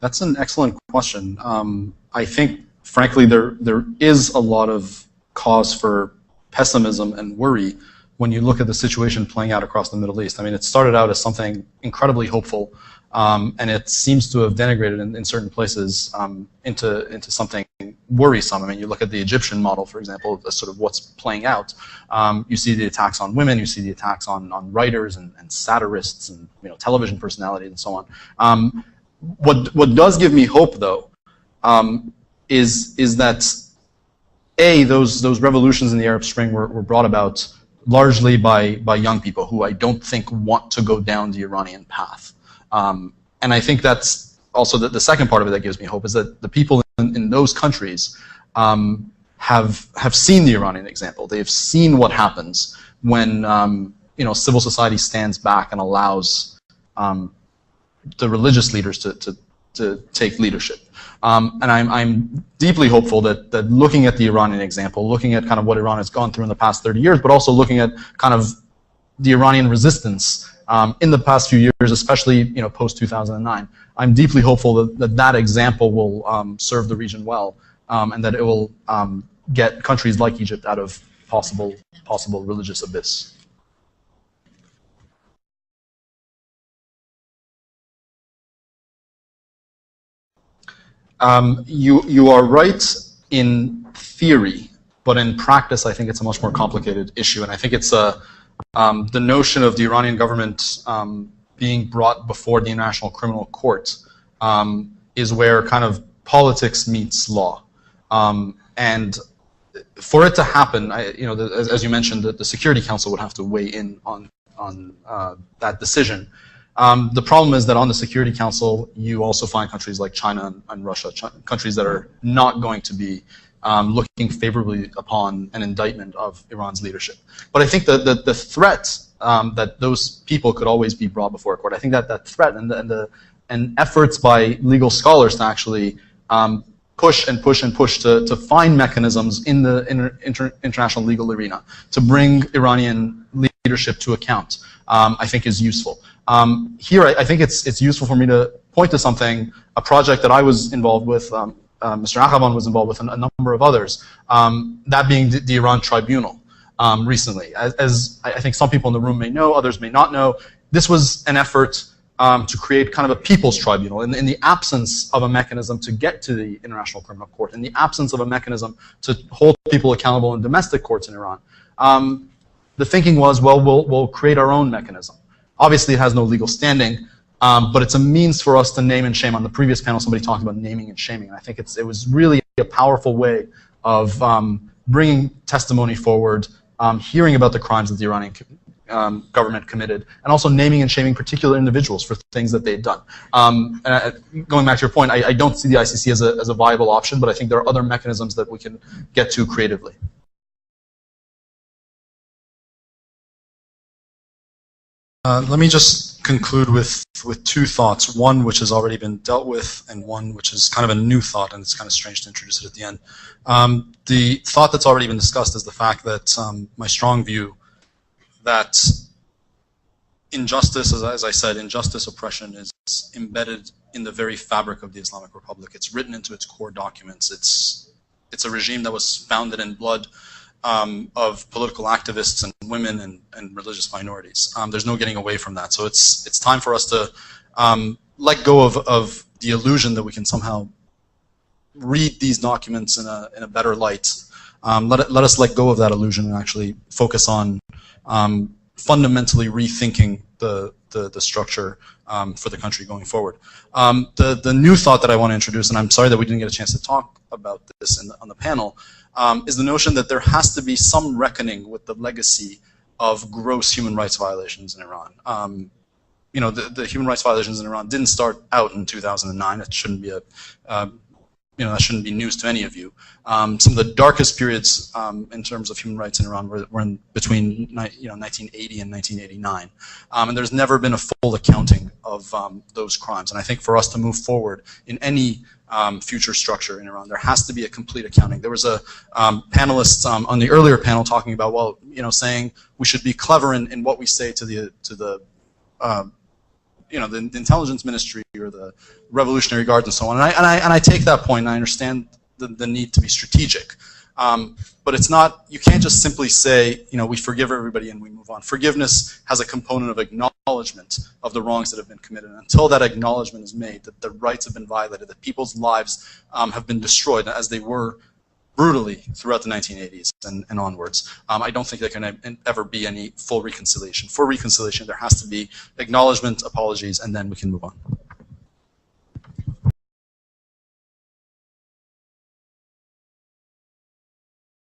That's an excellent question. I think, frankly, there is a lot of cause for pessimism and worry when you look at the situation playing out across the Middle East. I mean, it started out as something incredibly hopeful, and it seems to have denigrated in certain places into something worrisome. I mean, you look at the Egyptian model, for example, as sort of what's playing out. You see the attacks on women, you see the attacks on writers and satirists and television personalities and so on. What does give me hope, though, is that those revolutions in the Arab Spring were brought about largely by young people who I don't think want to go down the Iranian path. And I think that's also the second part of it that gives me hope, is that the people in those countries have seen the Iranian example. They've seen what happens when civil society stands back and allows the religious leaders to take leadership. And I'm deeply hopeful that looking at the Iranian example, looking at kind of what Iran has gone through in the past 30 years, but also looking at kind of the Iranian resistance in the past few years, especially post 2009, I'm deeply hopeful that example will serve the region well, and that it will get countries like Egypt out of possible religious abyss. You are right in theory, but in practice, I think it's a much more complicated issue, and I think it's the notion of the Iranian government being brought before the International Criminal Court is where kind of politics meets law, and for it to happen, as you mentioned, the Security Council would have to weigh in on that decision. The problem is that on the Security Council, you also find countries like China and Russia, countries that are not going to be looking favorably upon an indictment of Iran's leadership. But I think the threat that those people could always be brought before a court, I think that threat and efforts by legal scholars to actually push to find mechanisms in the international legal arena to bring Iranian leadership to account, I think is useful. Here, I think it's useful for me to point to something, a project that I was involved with, Mr. Akhavan was involved with, and a number of others, that being the Iran Tribunal recently. As I think some people in the room may know, others may not know, this was an effort to create kind of a people's tribunal in the absence of a mechanism to get to the International Criminal Court, in the absence of a mechanism to hold people accountable in domestic courts in Iran. The thinking was, well, we'll create our own mechanism. Obviously, it has no legal standing, but it's a means for us to name and shame. On the previous panel, somebody talked about naming and shaming, and I think it was really a powerful way of bringing testimony forward, hearing about the crimes that the Iranian government committed, and also naming and shaming particular individuals for things that they'd done. Going back to your point, I don't see the ICC as a viable option, but I think there are other mechanisms that we can get to creatively. Let me just conclude with two thoughts, one which has already been dealt with and one which is kind of a new thought, and it's kind of strange to introduce it at the end. The thought that's already been discussed is the fact that my strong view that injustice, as I said, injustice, oppression is embedded in the very fabric of the Islamic Republic. It's written into its core documents. It's a regime that was founded in blood of political activists and women and religious minorities. There's no getting away from that. So it's time for us to let go of the illusion that we can somehow read these documents in a better light. Let us let go of that illusion and actually focus on fundamentally rethinking the structure for the country going forward. The new thought that I want to introduce, and I'm sorry that we didn't get a chance to talk about this on the panel, is the notion that there has to be some reckoning with the legacy of gross human rights violations in Iran. The human rights violations in Iran didn't start out in 2009. It shouldn't be that shouldn't be news to any of you. Some of the darkest periods in terms of human rights in Iran were in between 1980 and 1989, and there's never been a full accounting of those crimes. And I think for us to move forward in any future structure in Iran, there has to be a complete accounting. There was a panelist on the earlier panel talking about, saying we should be clever in what we say to the the intelligence ministry or the Revolutionary Guards and so on. And I take that point, and I understand the need to be strategic. But it's not, you can't just simply say, we forgive everybody and we move on. Forgiveness has a component of acknowledgement of the wrongs that have been committed. And until that acknowledgement is made, that the rights have been violated, that people's lives have been destroyed as they were brutally throughout the 1980s and onwards, I don't think there can ever be any full reconciliation. For reconciliation, there has to be acknowledgement, apologies, and then we can move on.